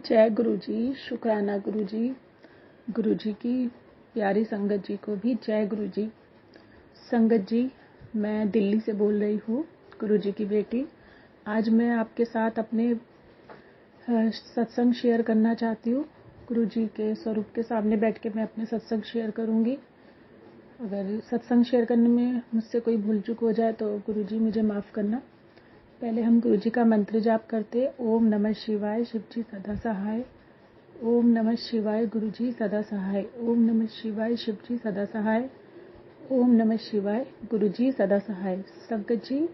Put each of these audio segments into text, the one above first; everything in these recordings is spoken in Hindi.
जय गुरु जी, शुक्राना गुरु जी की प्यारी संगत जी को भी जय गुरु जी। संगत जी, मैं दिल्ली से बोल रही हूँ, गुरु जी की बेटी। आज मैं आपके साथ अपने सत्संग शेयर करना चाहती हूँ। गुरु जी के स्वरूप के सामने बैठ के मैं अपने सत्संग शेयर करूँगी। अगर सत्संग शेयर करने में मुझसे कोई भूल चूक हो जाए तो गुरु जी मुझे माफ़ करना। पहले हम गुरु जी का मंत्र जाप करते। ओम नमः शिवाय, शिव जी सदा सहाय। ओम नमः शिवाय, गुरु जी सदा सहाय। ओम नमः शिवाय, शिव जी सदा सहाय। ओम नमः शिवाय, गुरु जी सदा सहाय। संगत जी,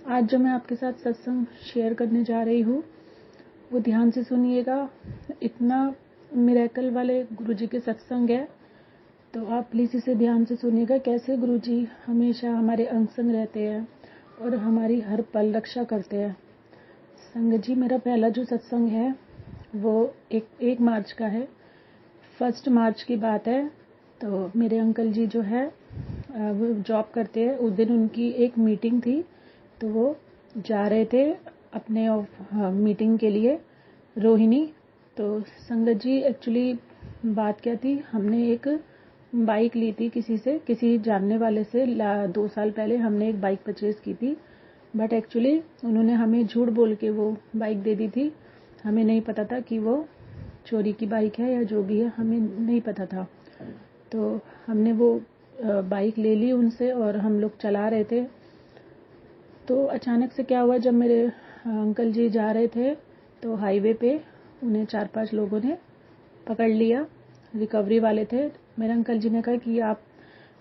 आज जो मैं आपके साथ सत्संग शेयर करने जा रही हूँ वो ध्यान से सुनिएगा। इतना मिरेकल वाले गुरु जी के सत्संग है, तो आप प्लीज़ इसे ध्यान से सुनिएगा। कैसे गुरु जी हमेशा हमारे अंग संग रहते हैं और हमारी हर पल रक्षा करते हैं। संगत जी, मेरा पहला जो सत्संग है वो 1 मार्च का है। 1 मार्च की बात है। तो मेरे अंकल जी जो है वो जॉब करते हैं। उस दिन उनकी एक मीटिंग थी, तो वो जा रहे थे अपने मीटिंग के लिए रोहिणी। तो संगत जी, एक्चुअली बात क्या थी, हमने एक बाइक ली थी किसी जानने वाले से। 2 साल पहले हमने एक बाइक परचेज की थी, बट एक्चुअली उन्होंने हमें झूठ बोल के वो बाइक दे दी थी। हमें नहीं पता था कि वो चोरी की बाइक है या जो भी है, हमें नहीं पता था। तो हमने वो बाइक ले ली उनसे और हम लोग चला रहे थे। तो अचानक से क्या हुआ, जब मेरे अंकल जी जा रहे थे तो हाईवे पे उन्हें 4-5 लोगों ने पकड़ लिया। रिकवरी वाले थे। मेरे अंकल जी ने कहा कि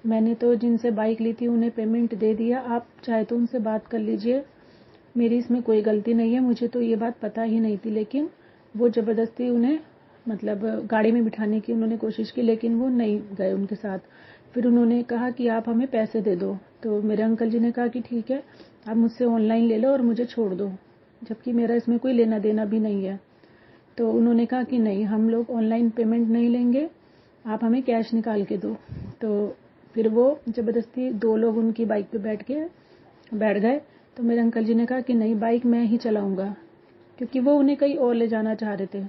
मैंने तो जिनसे बाइक ली थी उन्हें पेमेंट दे दिया, आप चाहे तो उनसे बात कर लीजिए, मेरी इसमें कोई गलती नहीं है, मुझे तो ये बात पता ही नहीं थी। लेकिन वो ज़बरदस्ती उन्हें गाड़ी में बिठाने की उन्होंने कोशिश की, लेकिन वो नहीं गए उनके साथ। फिर उन्होंने कहा कि आप हमें पैसे दे दो। तो मेरे अंकल जी ने कहा कि ठीक है, आप मुझसे ऑनलाइन ले लो और मुझे छोड़ दो, जबकि मेरा इसमें कोई लेना देना भी नहीं है। तो उन्होंने कहा कि नहीं, हम लोग ऑनलाइन पेमेंट नहीं लेंगे, आप हमें कैश निकाल के दो। तो फिर वो ज़बरदस्ती 2 लोग उनकी बाइक पे बैठ गए। तो मेरे अंकल जी ने कहा कि नहीं, बाइक मैं ही चलाऊंगा, क्योंकि वो उन्हें कहीं और ले जाना चाह रहे थे।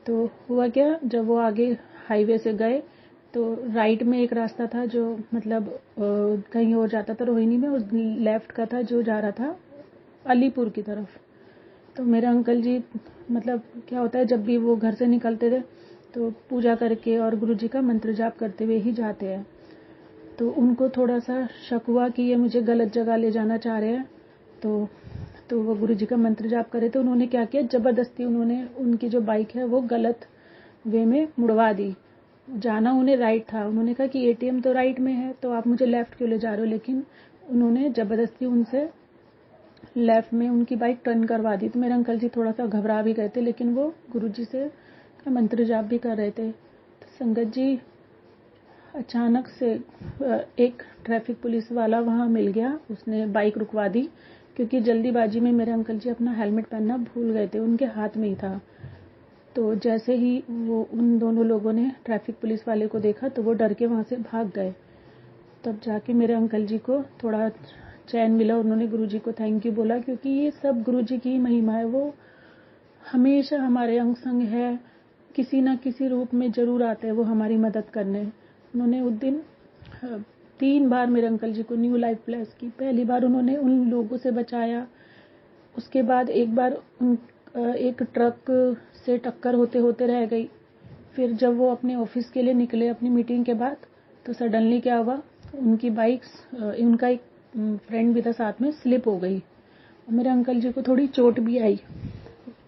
तो हुआ क्या, जब वो आगे हाईवे से गए तो राइट में एक रास्ता था जो कहीं और जाता था रोहिणी में, और लेफ्ट का था जो जा रहा था अलीपुर की तरफ। तो मेरे अंकल जी क्या होता है, जब भी वो घर से निकलते थे तो पूजा करके और गुरु जी का मंत्र जाप करते हुए ही जाते हैं। तो उनको थोड़ा सा शक हुआ कि ये मुझे गलत जगह ले जाना चाह रहे हैं। तो वो गुरु जी का मंत्र जाप कर रहे थे। उन्होंने क्या किया, ज़बरदस्ती उन्होंने उनकी जो बाइक है वो गलत वे में मुड़वा दी। जाना उन्हें राइट था, उन्होंने कहा कि एटीएम तो राइट में है, तो आप मुझे लेफ्ट क्यों ले जा रहे हो। लेकिन उन्होंने ज़बरदस्ती उनसे लेफ्ट में उनकी बाइक टर्न करवा दी। तो मेरे अंकल जी थोड़ा सा घबरा भी गए थे, लेकिन वो गुरु जी से मंत्र जाप भी कर रहे थे। तो संगत जी, अचानक से एक ट्रैफिक पुलिस वाला वहाँ मिल गया। उसने बाइक रुकवा दी, क्योंकि जल्दीबाजी में मेरे अंकल जी अपना हेलमेट पहनना भूल गए थे, उनके हाथ में ही था। तो जैसे ही वो उन दोनों लोगों ने ट्रैफिक पुलिस वाले को देखा तो वो डर के वहाँ से भाग गए। तब जाके मेरे अंकल जी को थोड़ा चैन मिला। उन्होंने गुरु जी को थैंक यू बोला, क्योंकि ये सब गुरु जी की महिमा है। वो हमेशा हमारे अंग संग है, किसी न किसी रूप में जरूर आते हैं वो हमारी मदद करने। उन्होंने उस दिन 3 बार मेरे अंकल जी को न्यू लाइफ ब्लेस की। पहली बार उन्होंने उन लोगों से बचाया, उसके बाद एक बार एक ट्रक से टक्कर होते होते रह गई। फिर जब वो अपने ऑफिस के लिए निकले अपनी मीटिंग के बाद, तो सडनली क्या हुआ, उनकी बाइक, उनका एक फ्रेंड भी था साथ में, स्लिप हो गई। मेरे अंकल जी को थोड़ी चोट भी आई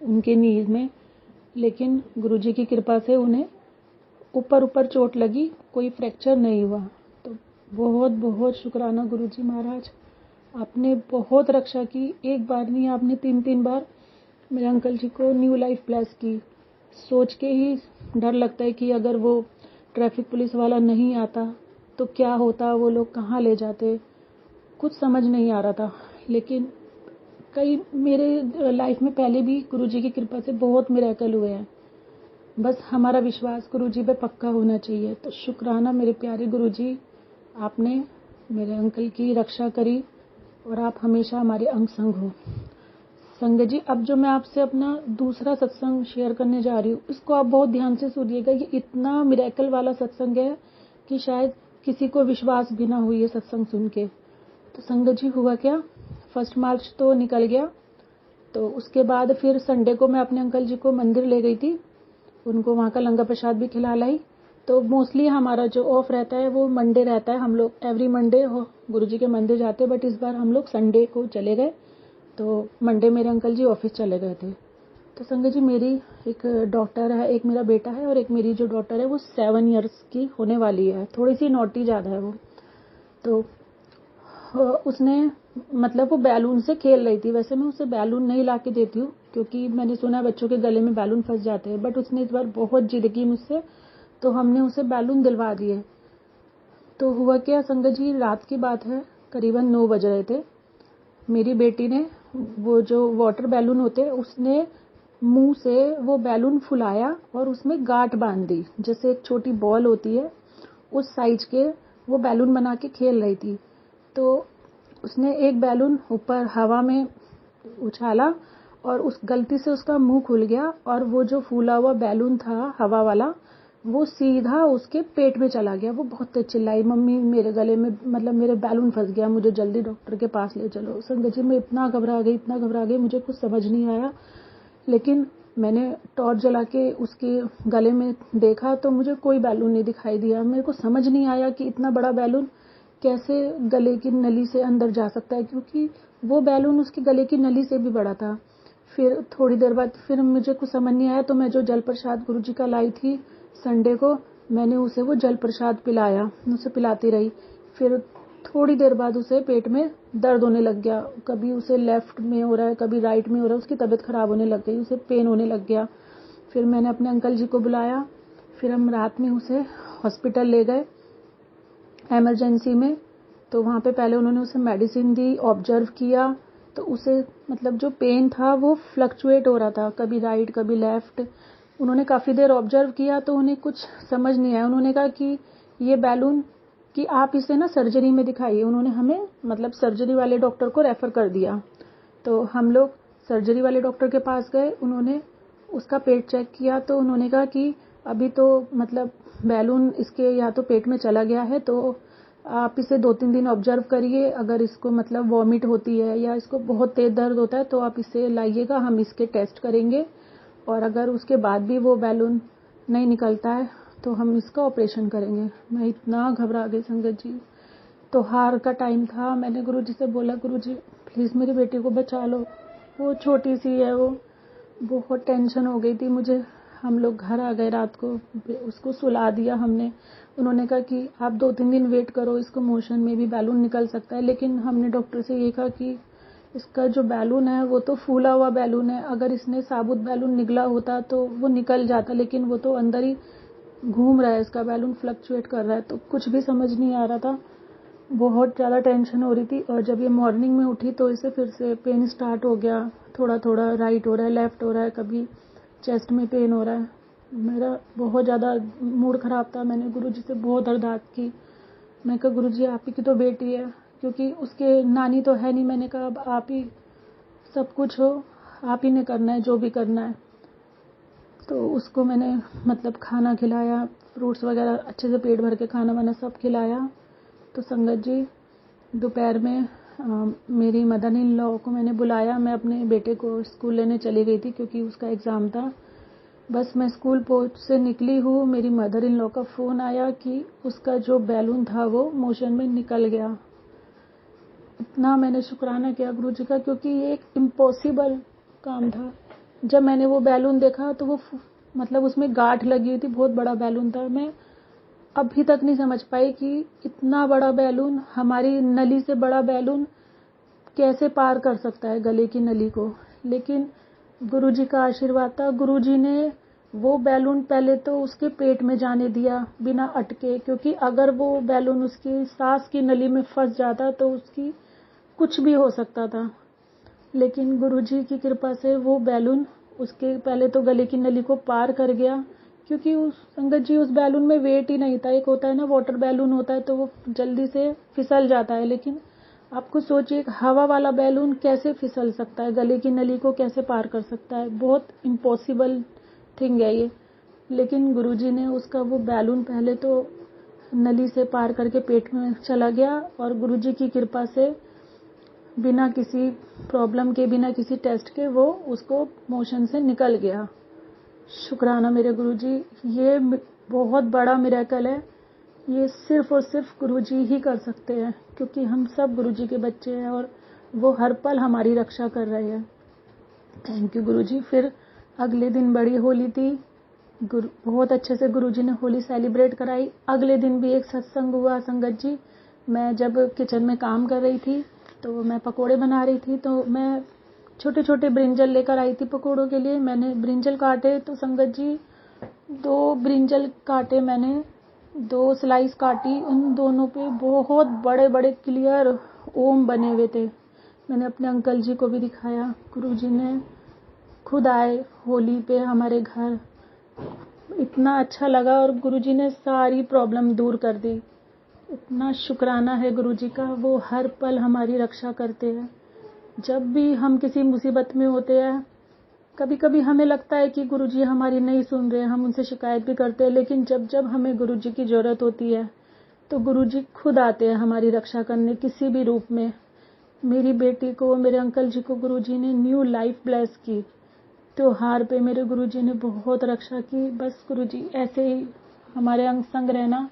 उनके नीज में, लेकिन गुरुजी की कृपा से उन्हें ऊपर चोट लगी, कोई फ्रैक्चर नहीं हुआ। तो बहुत बहुत शुक्राना गुरुजी महाराज, आपने बहुत रक्षा की। एक बार नहीं, आपने 3-3 बार मेरे अंकल जी को न्यू लाइफ ब्लेस की। सोच के ही डर लगता है कि अगर वो ट्रैफिक पुलिस वाला नहीं आता तो क्या होता, वो लोग कहाँ ले जाते, कुछ समझ नहीं आ रहा था। लेकिन कई मेरे लाइफ में पहले भी गुरुजी की कृपा से बहुत मिरेकल हुए हैं। बस हमारा विश्वास गुरुजी पे पक्का होना चाहिए। तो शुक्राना मेरे प्यारे गुरुजी, आपने मेरे अंकल की रक्षा करी और आप हमेशा हमारे अंग संग हो। संगत जी, अब जो मैं आपसे अपना दूसरा सत्संग शेयर करने जा रही हूँ, इसको आप बहुत ध्यान से सुनिएगा। ये इतना मिरेकल वाला सत्संग है कि शायद किसी को विश्वास भी ना हुई ये सत्संग सुन के। तो संगत जी, हुआ क्या, 1 मार्च तो निकल गया। तो उसके बाद फिर संडे को मैं अपने अंकल जी को मंदिर ले गई थी, उनको वहाँ का लंगर प्रसाद भी खिला लाई। तो मोस्टली हमारा जो ऑफ रहता है वो मंडे रहता है, हम लोग एवरी मंडे गुरु जी के मंदिर जाते हैं, बट इस बार हम लोग संडे को चले गए। तो मंडे मेरे अंकल जी ऑफिस चले गए थे। तो संगत जी, मेरी एक डॉटर है, एक मेरा बेटा है, और एक मेरी जो डॉटर है वो 7 इयर्स की होने वाली है, थोड़ी सी नॉटी ज़्यादा है वो। तो उसने मतलब वो बैलून से खेल रही थी। वैसे मैं उसे बैलून नहीं ला के देती हूँ, क्योंकि मैंने सुना है बच्चों के गले में बैलून फंस जाते हैं, बट उसने इस बार बहुत जिद की मुझसे, तो हमने उसे बैलून दिलवा दिए। तो हुआ क्या संगत जी, रात की बात है, करीबन 9 बज रहे थे। मेरी बेटी ने वो जो वाटर बैलून होते हैं, उसने मुंह से वो बैलून फुलाया और उसमें गांठ बांध दी, जैसे एक छोटी बॉल होती है उस साइज के वो बैलून बना के खेल रही थी। तो उसने एक बैलून ऊपर हवा में उछाला और उस गलती से उसका मुंह खुल गया, और वो जो फूला हुआ बैलून था हवा वाला, वो सीधा उसके पेट में चला गया। वो बहुत तेज चिल्लाई, मम्मी मेरे गले में मतलब मेरे बैलून फंस गया, मुझे जल्दी डॉक्टर के पास ले चलो। संगत जी, मैं इतना घबरा गई, मुझे कुछ समझ नहीं आया। लेकिन मैंने टॉर्च जला के उसके गले में देखा तो मुझे कोई बैलून नहीं दिखाई दिया। मेरे को समझ नहीं आया कि इतना बड़ा बैलून कैसे गले की नली से अंदर जा सकता है, क्योंकि वो बैलून उसके गले की नली से भी बड़ा था। फिर थोड़ी देर बाद फिर मुझे कुछ समझ नहीं आया, तो मैं जो जल प्रसाद गुरु जी का लाई थी संडे को, मैंने उसे वो जल प्रसाद पिलाया, उसे पिलाती रही। फिर थोड़ी देर बाद उसे पेट में दर्द होने लग गया, कभी उसे लेफ्ट में हो रहा है, कभी राइट में हो रहा है, उसकी तबीयत खराब होने लग गई, उसे पेन होने लग गया। फिर मैंने अपने अंकल जी को बुलाया, फिर हम रात में उसे हॉस्पिटल ले गए इमरजेंसी में। तो वहाँ पे पहले उन्होंने उसे मेडिसिन दी, ऑब्जर्व किया, तो उसे मतलब जो पेन था वो फ्लक्चुएट हो रहा था, कभी राइट कभी लेफ्ट। उन्होंने काफ़ी देर ऑब्जर्व किया तो उन्हें कुछ समझ नहीं आया। उन्होंने कहा कि ये बैलून कि आप इसे ना सर्जरी में दिखाइए। उन्होंने हमें मतलब सर्जरी वाले डॉक्टर को रेफ़र कर दिया। तो हम लोग सर्जरी वाले डॉक्टर के पास गए, उन्होंने उसका पेट चेक किया, तो उन्होंने कहा कि अभी तो मतलब बैलून इसके या तो पेट में चला गया है, तो आप इसे 2-3 दिन ऑब्जर्व करिए। अगर इसको मतलब वॉमिट होती है या इसको बहुत तेज दर्द होता है तो आप इसे लाइएगा, हम इसके टेस्ट करेंगे, और अगर उसके बाद भी वो बैलून नहीं निकलता है तो हम इसका ऑपरेशन करेंगे। मैं इतना घबरा गई संगत जी। तो हार का टाइम था, मैंने गुरुजी से बोला, गुरुजी प्लीज़ मेरी बेटी को बचा लो, वो छोटी सी है। वो बहुत टेंशन हो गई थी मुझे। हम लोग घर आ गए रात को, उसको सुला दिया हमने। उन्होंने कहा कि आप 2-3 दिन वेट करो, इसको मोशन में भी बैलून निकल सकता है। लेकिन हमने डॉक्टर से ये कहा कि इसका जो बैलून है वो तो फूला हुआ बैलून है, अगर इसने साबुत बैलून निकला होता तो वो निकल जाता, लेकिन वो तो अंदर ही घूम रहा है, इसका बैलून फ्लक्चुएट कर रहा है। तो कुछ भी समझ नहीं आ रहा था, बहुत ज़्यादा टेंशन हो रही थी। और जब ये मॉर्निंग में उठी तो इसे फिर से पेन स्टार्ट हो गया, थोड़ा थोड़ा राइट हो रहा है, लेफ्ट हो रहा है, कभी चेस्ट में पेन हो रहा है। मेरा बहुत ज़्यादा मूड ख़राब था। मैंने गुरुजी से बहुत अरदास की। मैं कहा गुरुजी आप ही की तो बेटी है, क्योंकि उसके नानी तो है नहीं। मैंने कहा अब आप ही सब कुछ हो, आप ही ने करना है जो भी करना है। तो उसको मैंने मतलब खाना खिलाया, फ्रूट्स वगैरह अच्छे से पेट भर के खाना वाना सब खिलाया। तो संगत जी दोपहर में मेरी मदर इन लॉ को मैंने बुलाया। मैं अपने बेटे को स्कूल लेने चली गई थी क्योंकि उसका एग्ज़ाम था। बस मैं स्कूल पहुँच से निकली हूँ, मेरी मदर इन लॉ का फ़ोन आया कि उसका जो बैलून था वो मोशन में निकल गया। इतना मैंने शुक्राना किया गुरुजी का, क्योंकि ये एक इम्पॉसिबल काम था। जब मैंने वो बैलून देखा तो वो मतलब उसमें गांठ लगी हुई थी, बहुत बड़ा बैलून था। मैं अभी तक नहीं समझ पाई कि इतना बड़ा बैलून, हमारी नली से बड़ा बैलून कैसे पार कर सकता है गले की नली को। लेकिन गुरुजी का आशीर्वाद था। गुरुजी ने वो बैलून पहले तो उसके पेट में जाने दिया बिना अटके, क्योंकि अगर वो बैलून उसकी सांस की नली में फंस जाता तो उसकी कुछ भी हो सकता था। लेकिन गुरुजी की कृपा से वो बैलून उसके पहले तो गले की नली को पार कर गया, क्योंकि उस संगत जी उस बैलून में वेट ही नहीं था। एक होता है ना वाटर बैलून होता है तो वो जल्दी से फिसल जाता है, लेकिन आपको सोचिए एक हवा वाला बैलून कैसे फिसल सकता है, गले की नली को कैसे पार कर सकता है, बहुत इम्पॉसिबल थिंग है ये। लेकिन गुरुजी ने उसका वो बैलून पहले तो नली से पार करके पेट में चला गया और गुरुजी की कृपा से बिना किसी प्रॉब्लम के, बिना किसी टेस्ट के वो उसको मोशन से निकल गया। शुक्राना मेरे गुरुजी, ये बहुत बड़ा मिरेकल है। ये सिर्फ और सिर्फ गुरुजी ही कर सकते हैं, क्योंकि हम सब गुरुजी के बच्चे हैं और वो हर पल हमारी रक्षा कर रहे हैं। थैंक यू गुरुजी। फिर अगले दिन बड़ी होली थी, बहुत अच्छे से गुरुजी ने होली सेलिब्रेट कराई। अगले दिन भी एक सत्संग हुआ संगत जी। मैं जब किचन में काम कर रही थी तो मैं पकोड़े बना रही थी, तो मैं छोटे छोटे ब्रिंजल लेकर आई थी पकोड़ों के लिए। मैंने ब्रिंजल काटे तो संगत जी 2 ब्रिंजल काटे मैंने, 2 स्लाइस काटी, उन दोनों पे बहुत बड़े बड़े क्लियर ओम बने हुए थे। मैंने अपने अंकल जी को भी दिखाया। गुरुजी ने खुद आए होली पे हमारे घर, इतना अच्छा लगा और गुरुजी ने सारी प्रॉब्लम दूर कर दी। इतना शुक्राना है गुरुजी का, वो हर पल हमारी रक्षा करते हैं। जब भी हम किसी मुसीबत में होते हैं, कभी कभी हमें लगता है कि गुरुजी हमारी नहीं सुन रहे, हम उनसे शिकायत भी करते हैं, लेकिन जब जब हमें गुरुजी की ज़रूरत होती है तो गुरुजी खुद आते हैं हमारी रक्षा करने किसी भी रूप में। मेरी बेटी को, मेरे अंकल जी को गुरुजी ने न्यू लाइफ ब्लेस की। त्योहार पे मेरे गुरुजी ने बहुत रक्षा की। बस गुरुजी ऐसे ही हमारे अंग संग रहना,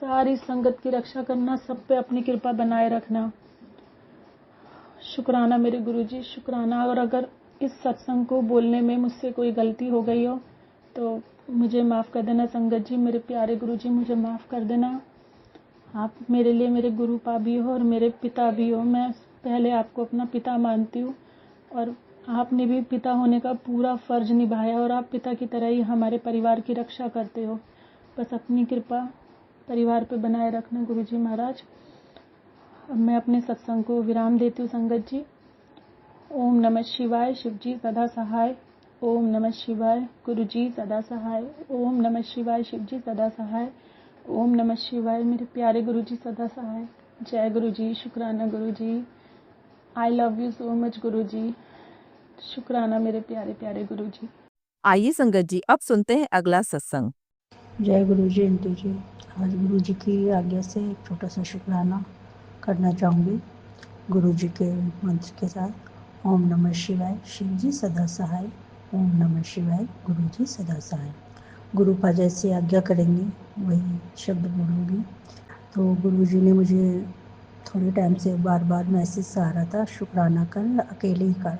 सारी संगत की रक्षा करना, सब पे अपनी कृपा बनाए रखना। शुक्राना मेरे गुरुजी, शुक्राना। और अगर इस सत्संग को बोलने में मुझसे कोई गलती हो गई हो तो मुझे माफ़ कर देना संगत जी। मेरे प्यारे गुरुजी, मुझे माफ़ कर देना। आप मेरे लिए मेरे गुरुपा भी हो और मेरे पिता भी हो। मैं पहले आपको अपना पिता मानती हूँ और आपने भी पिता होने का पूरा फर्ज निभाया और आप पिता की तरह ही हमारे परिवार की रक्षा करते हो। बस अपनी कृपा परिवार पे बनाए रखना गुरुजी महाराज। अब मैं अपने सत्संग को विराम देती हूँ संगत जी। ओम नमः शिवाय, शिव जी सदा सहाय। ओम नमः शिवाय, गुरु जी सदा सहाय। ओम नमः शिवाय, शिव जी सदा सहाय। ओम नमः शिवाय, मेरे प्यारे गुरु जी सदा सहाय। जय गुरु जी, शुक्राना Guru ji. I love you so much Guru ji. शुक्राना मेरे प्यारे प्यारे गुरु जी। आइए संगत जी, अब सुनते हैं अगला सत्संग। जय गुरु जी इंदु जी। आज गुरु जी की आज्ञा से एक छोटा सा शुक्राना करना चाहूँगी गुरु जी के मंत्र के साथ। ओम नमः शिवाय, शिव जी सदा सहाय। ओम नमः शिवाय, गुरु जी सदा सहाय। गुरुपा जैसे आज्ञा करेंगे वही शब्द बोलूँगी। तो गुरु जी ने मुझे थोड़े टाइम से बार बार मैसेज आ रहा था, शुक्राना कर, अकेले ही कर,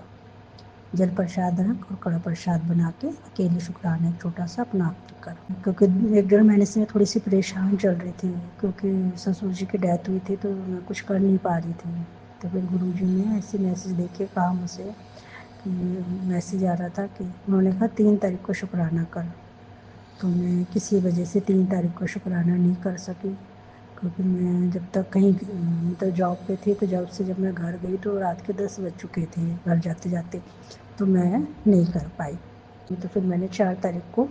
जल प्रसाद रख और कड़ा प्रसाद बना के अकेले शुक्राना एक छोटा सा अपना आप कर। क्योंकि 1-1.5 महीने से मैं थोड़ी सी परेशान चल रही थी, क्योंकि ससुर जी की डेथ हुई थी तो मैं कुछ कर नहीं पा रही थी। तो फिर गुरु जी ने ऐसे मैसेज दे के कहा मुझसे कि मैसेज आ रहा था कि उन्होंने कहा 3 तारीख को शुक्राना कर। तो मैं किसी वजह से 3 तारीख को शुक्राना नहीं कर सकी, क्योंकि मैं जब तक कहीं तो जॉब पे थी, तो जॉब से जब मैं घर गई तो रात के 10 बज चुके थे घर जाते जाते, तो मैं नहीं कर पाई। तो फिर मैंने 4 तारीख को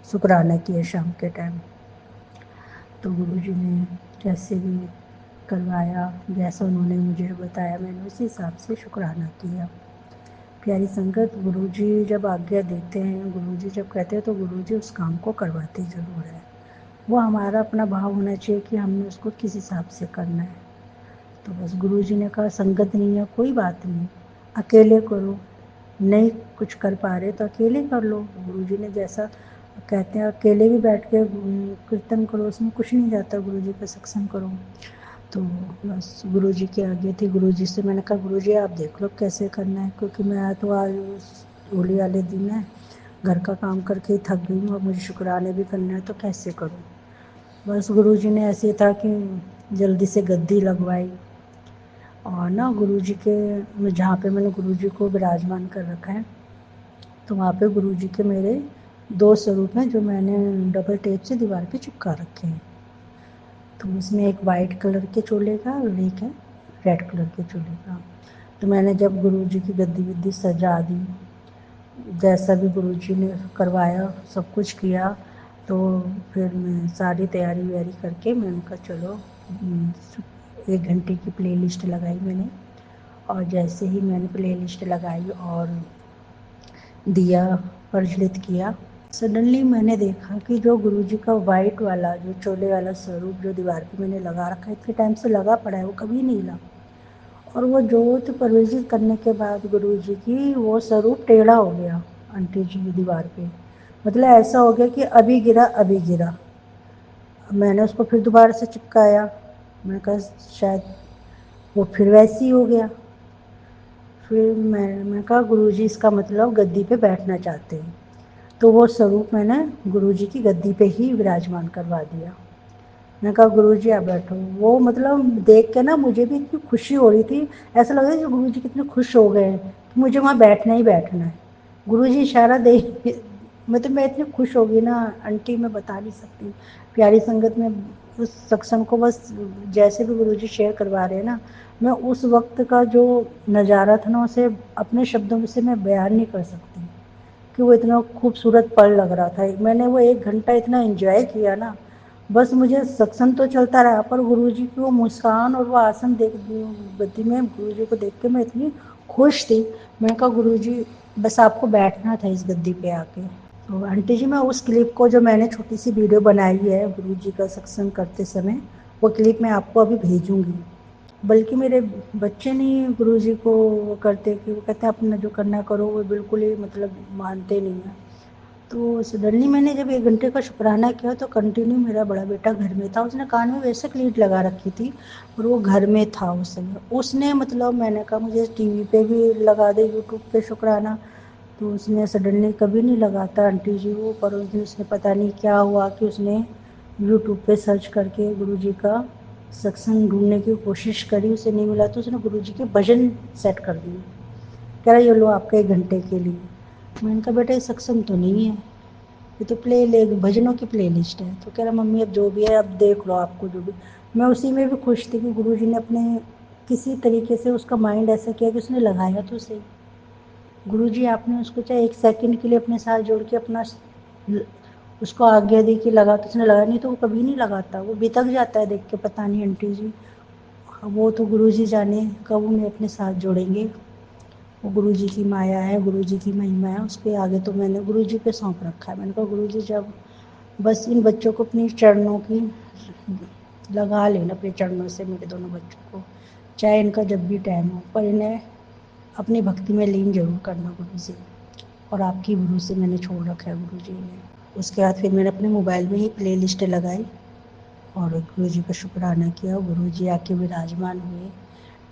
शुक्राना किया शाम के टाइम। तो गुरुजी ने कैसे भी करवाया, जैसा उन्होंने मुझे बताया मैंने उसी हिसाब से शुक्राना किया। प्यारी संगत, गुरुजी जब आज्ञा देते हैं, गुरुजी जब कहते हैं तो गुरुजी उस काम को करवाते ज़रूर है। वो हमारा अपना भाव होना चाहिए कि हमने उसको किस हिसाब से करना है। तो बस गुरुजी ने कहा संगत नहीं है कोई बात नहीं, अकेले करो, नहीं कुछ कर पा रहे तो अकेले कर लो। गुरुजी ने जैसा कहते हैं अकेले भी बैठ के कीर्तन करो, उसमें कुछ नहीं जाता, गुरुजी का सत्संग करो। तो बस गुरुजी की आज्ञा थी। गुरुजी से मैंने कहा गुरुजी आप देख लो कैसे करना है, क्योंकि मैं तो आज होली वाले दिन है घर का काम करके ही थक गई हूँ, अब मुझे शुक्राने भी करना है तो कैसे करूँ। बस गुरुजी ने ऐसे था कि जल्दी से गद्दी लगवाई और ना गुरुजी के जहाँ पे मैंने गुरुजी को विराजमान कर रखा है तो वहाँ पे गुरुजी के मेरे 2 स्वरूप हैं जो मैंने डबल टेप से दीवार पे चिपका रखे हैं। तो उसमें एक वाइट कलर के चोले का और एक है रेड कलर के चोले का। तो मैंने जब गुरुजी की गद्दी विद्दी सजा दी, जैसा भी गुरुजी ने करवाया सब कुछ किया, तो फिर मैं सारी तैयारी व्यारी करके मैंने कहा चलो 1 घंटे की प्लेलिस्ट लगाई मैंने, और जैसे ही मैंने प्लेलिस्ट लगाई और दिया प्रज्वलित किया, सडनली मैंने देखा कि जो गुरुजी का वाइट वाला जो चोले वाला स्वरूप जो दीवार पे मैंने लगा रखा है, इतने टाइम से लगा पड़ा है, वो कभी नहीं हिला। और वो जोत प्रज्वलित करने के बाद गुरुजी की वो स्वरूप टेढ़ा हो गया आंटी जी की दीवार पे। मतलब ऐसा हो गया कि अभी गिरा अभी गिरा। मैंने उसको फिर दोबारा से चिपकाया, मैंने कहा शायद वो फिर वैसे ही हो गया। फिर मैंने कहा गुरुजी इसका मतलब गद्दी पे बैठना चाहते हैं, तो वो स्वरूप मैंने गुरुजी की गद्दी पे ही विराजमान करवा दिया। मैंने कहा गुरुजी आप बैठो। वो मतलब देख के ना मुझे भी इतनी खुशी हो रही थी, ऐसा लग रहा था कि गुरुजी कितने खुश हो गए कि मुझे वहाँ बैठना ही बैठना है। गुरुजी इशारा दे, मतलब मैं इतनी खुश हो गई ना आंटी, मैं बता नहीं सकती। प्यारी संगत में उस सत्संग को बस जैसे भी गुरुजी शेयर करवा रहे हैं ना, मैं उस वक्त का जो नज़ारा था ना, उसे अपने शब्दों से मैं बयान नहीं कर सकती कि वो इतना खूबसूरत पल लग रहा था। मैंने वो 1 घंटा इतना एंजॉय किया ना, बस मुझे सत्संग तो चलता रहा, पर गुरुजी की वो मुस्कान और वो आसन देख गद्दी में गुरुजी को देख के मैं इतनी खुश थी। मैंने कहा गुरुजी बस आपको बैठना था इस गद्दी पे आके। तो आंटी जी, मैं उस क्लिप को जो मैंने छोटी सी वीडियो बनाई है गुरुजी का सत्संग करते समय, वो क्लिप मैं आपको अभी भेजूंगी। बल्कि मेरे बच्चे नहीं गुरुजी को वो करते, कि वो कहते हैं अपना जो करना करो, वो बिल्कुल ही मतलब मानते नहीं हैं। तो सडनली मैंने जब 1 घंटे का शुक्राना किया, तो कंटिन्यू मेरा बड़ा बेटा घर में था। उसने कान में वैसे क्लीट लगा रखी थी, और वो घर में था उस समय। उसने मतलब मैंने कहा मुझे टीवी पे भी लगा दे, यूट्यूब पे शुक्राना, तो उसने सडनली कभी नहीं लगाता आंटी जी वो। पर उस दिन उसने पता नहीं क्या हुआ कि उसने यूट्यूब पे सर्च करके गुरुजी का सत्संग ढूंढने की कोशिश करी, उसे नहीं मिला, तो उसने गुरुजी के भजन सेट कर दिए। कह रहा ये लो आपके 1 घंटे के लिए। मैंने कहा बेटा ये सत्संग तो नहीं है, ये तो प्ले ले भजनों की प्ले लिस्ट है। तो कह रहा मम्मी अब जो भी है अब देख लो, आपको जो भी। मैं उसी में भी खुश थी कि गुरुजी ने अपने किसी तरीके से उसका माइंड ऐसा किया कि उसने लगाया तो सही। गुरुजी आपने उसको चाहे 1 सेकंड के लिए अपने साथ जोड़ के अपना उसको आज्ञा दी कि लगा, तो उसने लगा, नहीं तो वो कभी नहीं लगाता, वो बितक जाता है देख के। पता नहीं आंटी जी, वो तो गुरुजी जाने कब उन्हें अपने साथ जोड़ेंगे। वो गुरुजी की माया है, गुरुजी की महिमा है, उसके आगे तो मैंने गुरुजी पे सौंप रखा है। मैंने कहा गुरुजी जब बस इन बच्चों को अपनी चरणों की लगा लेना, अपने चरणों से मेरे दोनों बच्चों को, चाहे इनका जब भी टाइम हो, पर इन्हें अपनी भक्ति में लीन जरूर करना गुरु जी। और आपकी गुरु से मैंने छोड़ रखा है गुरु जी ने। उसके बाद फिर मैंने अपने मोबाइल में ही प्ले लिस्ट लगाई और गुरु जी का शुक्राना किया। गुरु जी आके विराजमान हुए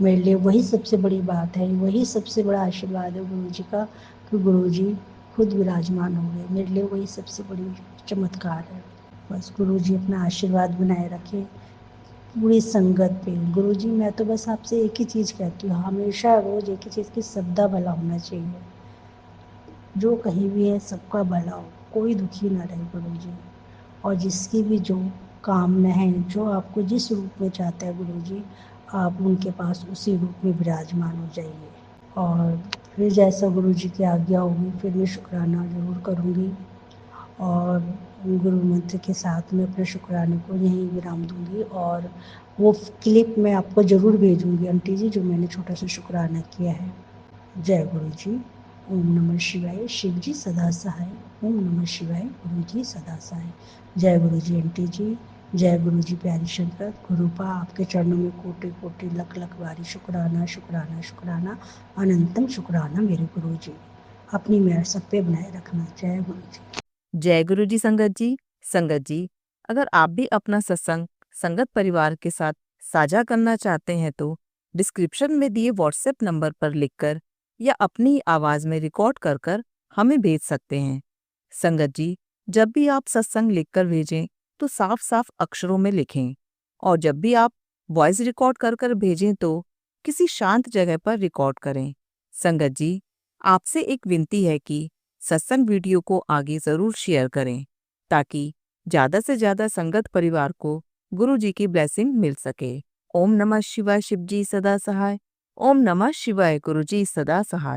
मेरे लिए। वही सबसे बड़ी बात है, वही सबसे बड़ा आशीर्वाद है गुरु जी का, कि गुरु जी खुद विराजमान हो गए मेरे लिए। वही सबसे बड़ी चमत्कार है। बस गुरु जी अपना आशीर्वाद बनाए रखें पूरी संगत पे। गुरु जी मैं तो बस आपसे एक ही चीज़ कहती हूँ, हमेशा रोज़ एक ही चीज़ की, सबका भला होना चाहिए। जो कहीं भी है सबका भला हो, कोई दुखी ना रहे गुरु जी। और जिसकी भी जो कामना है, जो आपको जिस रूप में चाहता है गुरु जी, आप उनके पास उसी रूप में विराजमान हो जाइए। और फिर जैसा गुरु जी की आज्ञा होगी फिर मैं शुक्राना ज़रूर करूँगी। और गुरु मंत्र के साथ में अपने शुक्राने को यहीं विराम दूंगी। और वो क्लिप मैं आपको ज़रूर भेजूंगी आंटी जी, जो मैंने छोटा सा शुक्राना किया है। जय गुरु जी। ओम नमः शिवाय। शिव जी सदा सहाय। ओम नमः शिवाय। गुरु जी सदा सहाय। जय गुरु जी आंटी जी। जय गुरु जी प्यारी संगत। गुरुपा आपके चरणों में कोटि कोटि लख लख बारी शुक्राना शुक्राना शुक्राना, अनंतम शुक्राना मेरे गुरु जी। अपनी मेहर सब पे बनाए रखना। जय गुरु जी। जय गुरु जी संगत जी। संगत जी, अगर आप भी अपना सत्संग संगत परिवार के साथ साझा करना चाहते हैं तो डिस्क्रिप्शन में दिए व्हाट्सएप नंबर पर लिखकर या अपनी आवाज में रिकॉर्ड कर कर हमें भेज सकते हैं। संगत जी, जब भी आप सत्संग लिखकर भेजें तो साफ साफ अक्षरों में लिखें, और जब भी आप वॉइस रिकॉर्ड कर कर भेजें तो किसी शांत जगह पर रिकॉर्ड करें। संगत जी, आपसे एक विनती है कि सत्संग वीडियो को आगे जरूर शेयर करें ताकि ज्यादा से ज्यादा संगत परिवार को गुरु जी की ब्लेसिंग मिल सके। ओम नमः शिवाय। शिव जी सदा सहाय। ओम नमः शिवाय। गुरु जी सदा सहाय।